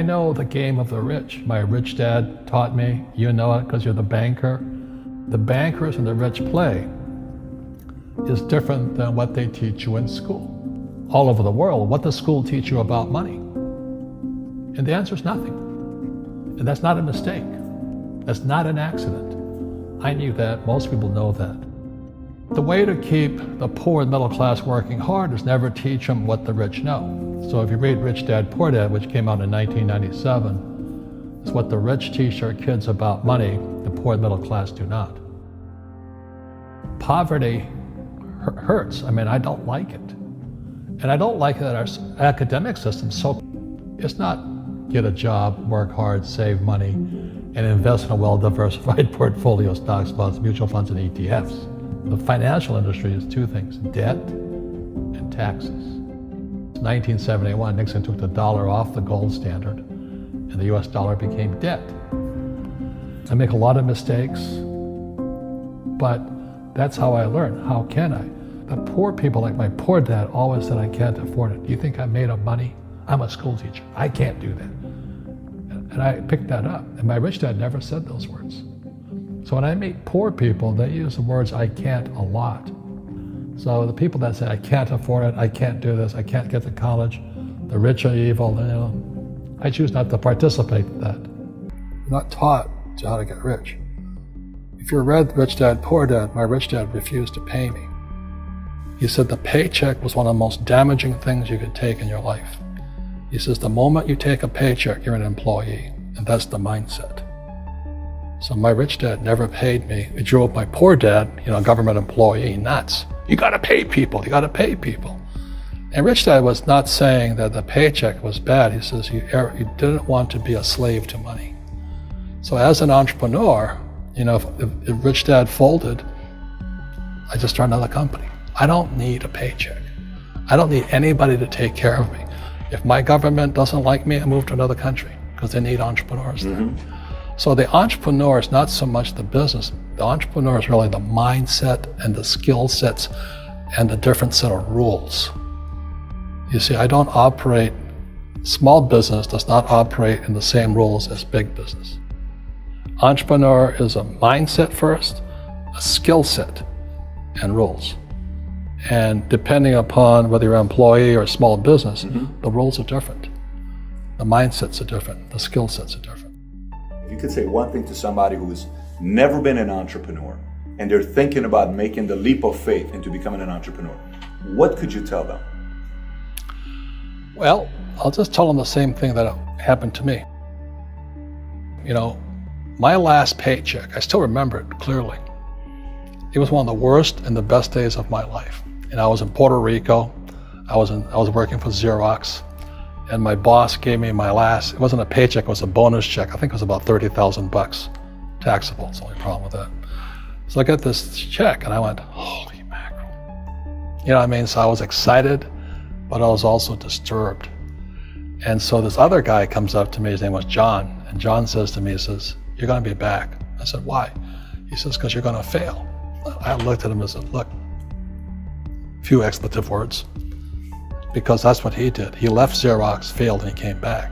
I know the game of the rich. My rich dad taught me. You know it because you're the banker. The bankers and the rich play is different than what they teach you in school. All over the world, what does school teach you about money? And the answer is nothing. And that's not a mistake. That's not an accident. I knew that. Most people know that. The way to keep the poor and middle class working hard is never teach them what the rich know. So if you read Rich Dad, Poor Dad, which came out in 1997, it's what the rich teach their kids about money, the poor and middle class do not. Poverty hurts. I mean, I don't like it. And I don't like that our academic system, so it's not get a job, work hard, save money, and invest in a well-diversified portfolio of stocks, bonds, mutual funds, and ETFs. The financial industry is two things, debt and taxes. In 1971, Nixon took the dollar off the gold standard, and the US dollar became debt. I make a lot of mistakes, but that's how I learn. How can I? The poor people, like my poor dad, always said, I can't afford it. Do you think I'm made of money? I'm a school teacher. I can't do that. And I picked that up. And my rich dad never said those words. So when I meet poor people, they use the words I can't a lot. So the people that say, I can't afford it, I can't do this, I can't get to college, the rich are evil, you know, I choose not to participate in that. I'm not taught how to get rich. If you read Rich Dad, Poor Dad, my rich dad refused to pay me. He said the paycheck was one of the most damaging things you could take in your life. He says the moment you take a paycheck, you're an employee, and that's the mindset. So my rich dad never paid me. It drove my poor dad, you know, a government employee, nuts. You gotta pay people, you gotta pay people. And rich dad was not saying that the paycheck was bad. He says you didn't want to be a slave to money. So as an entrepreneur, you know, if rich dad folded, I just started another company. I don't need a paycheck. I don't need anybody to take care of me. If my government doesn't like me, I move to another country because they need entrepreneurs there. So the entrepreneur is not so much the business. The entrepreneur is really the mindset and the skill sets and the different set of rules. You see, I don't operate, small business does not operate in the same rules as big business. Entrepreneur is a mindset first, a skill set, and rules. And depending upon whether you're an employee or a small business, the rules are different. The mindsets are different, the skill sets are different. If you could say one thing to somebody who's never been an entrepreneur and they're thinking about making the leap of faith into becoming an entrepreneur, what could you tell them? Well, I'll just tell them the same thing that happened to me. You know, my last paycheck, I still remember it clearly. It was one of the worst and the best days of my life. And I was in Puerto Rico. I was working for Xerox, and my boss gave me my last, it wasn't a paycheck, it was a bonus check. I think it was about $30,000, taxable. It's the only problem with that. So I got this check and I went, holy mackerel. You know what I mean? So I was excited, but I was also disturbed. And so this other guy comes up to me, his name was John, and John says to me, he says, you're gonna be back. I said, why? He says, because you're gonna fail. I looked at him and said, look, few expletive words, because that's what he did. He left Xerox, failed, and he came back.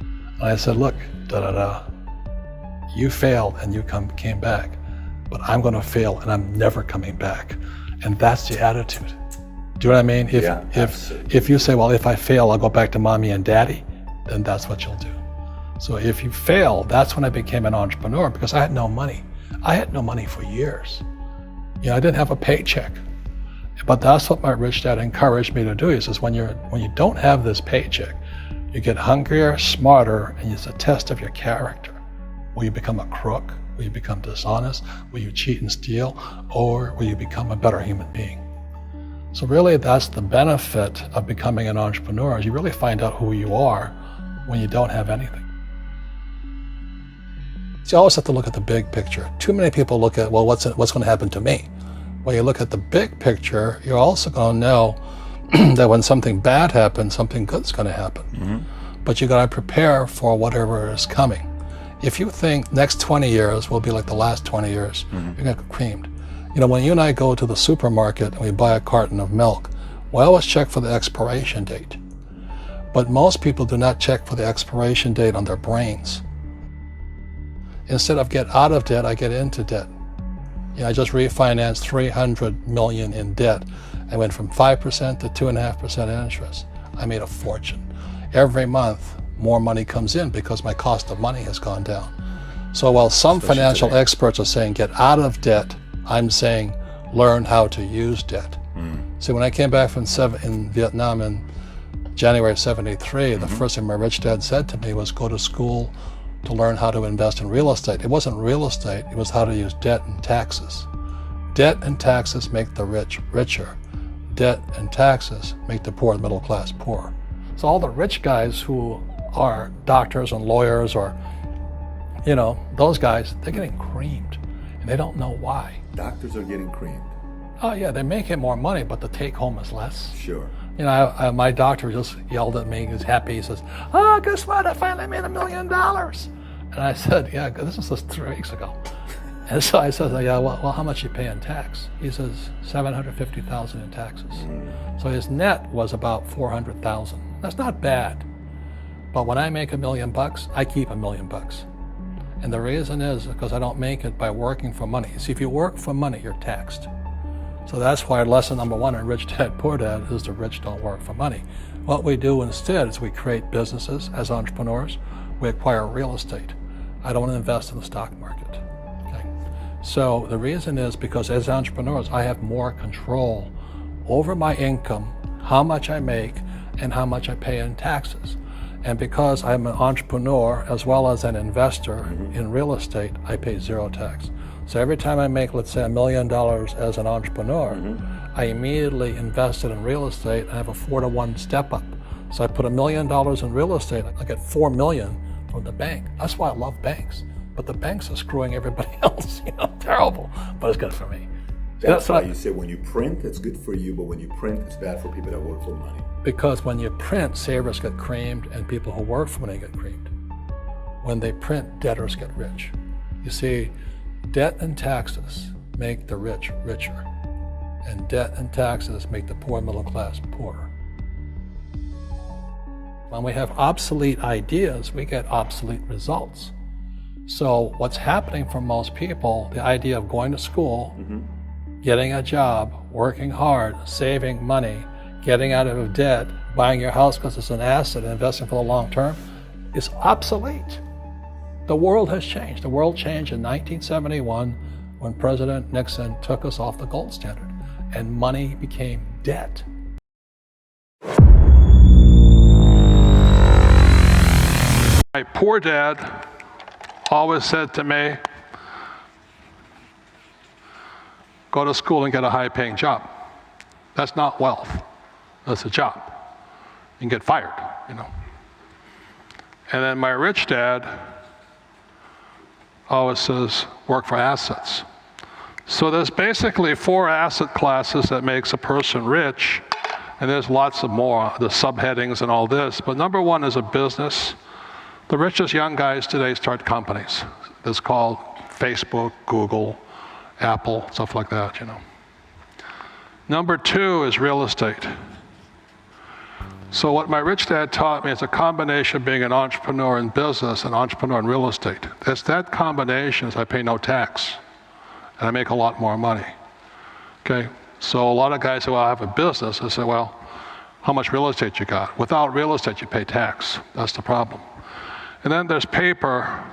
And I said, look, you failed and you came back, but I'm gonna fail and I'm never coming back. And that's the attitude. Do you know what I mean? If you say, well, if I fail, I'll go back to mommy and daddy, then that's what you'll do. So if you fail, that's when I became an entrepreneur, because I had no money. I had no money for years. You know, I didn't have a paycheck. But that's what my rich dad encouraged me to do. He says, when you don't have this paycheck, you get hungrier, smarter, and it's a test of your character. Will you become a crook? Will you become dishonest? Will you cheat and steal? Or will you become a better human being? So really, that's the benefit of becoming an entrepreneur, is you really find out who you are when you don't have anything. So you always have to look at the big picture. Too many people look at, well, what's going to happen to me? When you look at the big picture, you're also going to know that when something bad happens, something good's going to happen. But you got to prepare for whatever is coming. If you think next 20 years will be like the last 20 years, you're going to get creamed. You know, when you and I go to the supermarket and we buy a carton of milk, we always check for the expiration date. But most people do not check for the expiration date on their brains. Instead of get out of debt, I get into debt. I just refinanced $300 million in debt. I went from 5% to 2.5% interest. I made a fortune. Every month, more money comes in because my cost of money has gone down. So while some financial experts are saying get out of debt, I'm saying learn how to use debt. See, when I came back from in Vietnam in January of '73, the first thing my rich dad said to me was go to school to learn how to invest in real estate. It wasn't real estate, it was how to use debt and taxes. Debt and taxes make the rich richer. Debt and taxes make the poor and middle class poorer. So all the rich guys who are doctors and lawyers or, those guys, they're getting creamed and they don't know why. Doctors are getting creamed. Oh yeah, they're making more money, but the take home is less. Sure. My doctor just yelled at me, he was happy, he says, oh, guess what, I finally made $1 million. And I said, yeah, this was just 3 weeks ago. And so I said, yeah, well, how much you pay in tax? He says, $750,000 in taxes. So his net was about $400,000. That's not bad. But when I make $1 million, I keep $1 million. And the reason is because I don't make it by working for money. See, if you work for money, you're taxed. So that's why lesson number 1 in Rich Dad, Poor Dad is the rich don't work for money. What we do instead is we create businesses as entrepreneurs. We acquire real estate. I don't invest in the stock market. Okay? So the reason is because as entrepreneurs, I have more control over my income, how much I make, and how much I pay in taxes. And because I'm an entrepreneur as well as an investor in real estate, I pay 0 tax. So every time I make, let's say, $1 million as an entrepreneur, I immediately invested in real estate and I have a 4-to-1 step up. So I put $1 million in real estate, I get $4 million from the bank. That's why I love banks. But the banks are screwing everybody else, terrible, but it's good for me. That's why you say when you print, it's good for you, but when you print, it's bad for people that work for money. Because when you print, savers get creamed and people who work for money get creamed. When they print, debtors get rich. You see, debt and taxes make the rich richer, and debt and taxes make the poor middle class poorer. When we have obsolete ideas, we get obsolete results. So what's happening for most people, the idea of going to school, getting a job, working hard, saving money, getting out of debt, buying your house because it's an asset, and investing for the long term, is obsolete. The world has changed. The world changed in 1971 when President Nixon took us off the gold standard and money became debt. My poor dad always said to me, go to school and get a high-paying job. That's not wealth. That's a job. You can get fired, And then my rich dad always says, work for assets. So there's basically 4 asset classes that makes a person rich, and there's lots of more, the subheadings and all this. But number 1 is a business. The richest young guys today start companies. It's called Facebook, Google, Apple, stuff like that, Number 2 is real estate. So what my rich dad taught me is a combination of being an entrepreneur in business and entrepreneur in real estate. It's that combination is I pay no tax and I make a lot more money. Okay, so a lot of guys say, well, I have a business. I say, well, how much real estate you got? Without real estate, you pay tax. That's the problem. And then there's paper,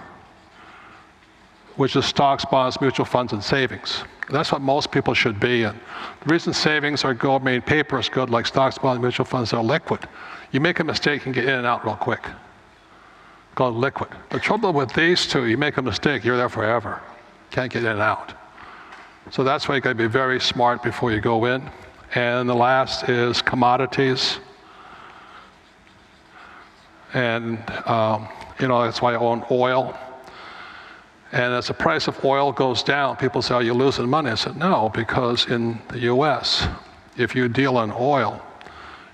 which is stocks, bonds, mutual funds, and savings. That's what most people should be in. The reason savings are good, paper is good, like stocks, bonds, mutual funds, are liquid. You make a mistake, you can get in and out real quick. Called liquid. The trouble with these two, you make a mistake, you're there forever. Can't get in and out. So that's why you gotta be very smart before you go in. And the last is commodities. And that's why I own oil. And as the price of oil goes down, people say, oh, you're losing money. I said, no, because in the US, if you deal in oil,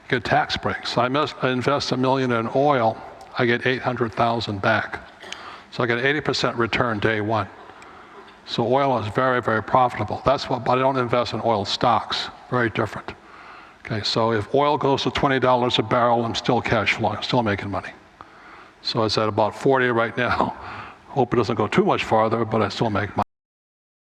you get tax breaks. So I invest $1 million in oil, I get 800,000 back. So I get 80% return day 1. So oil is very, very profitable. But I don't invest in oil stocks, very different. Okay, so if oil goes to $20 a barrel, I'm still cash flowing, still making money. So it's at about 40 right now. Hope it doesn't go too much farther, but I still make money.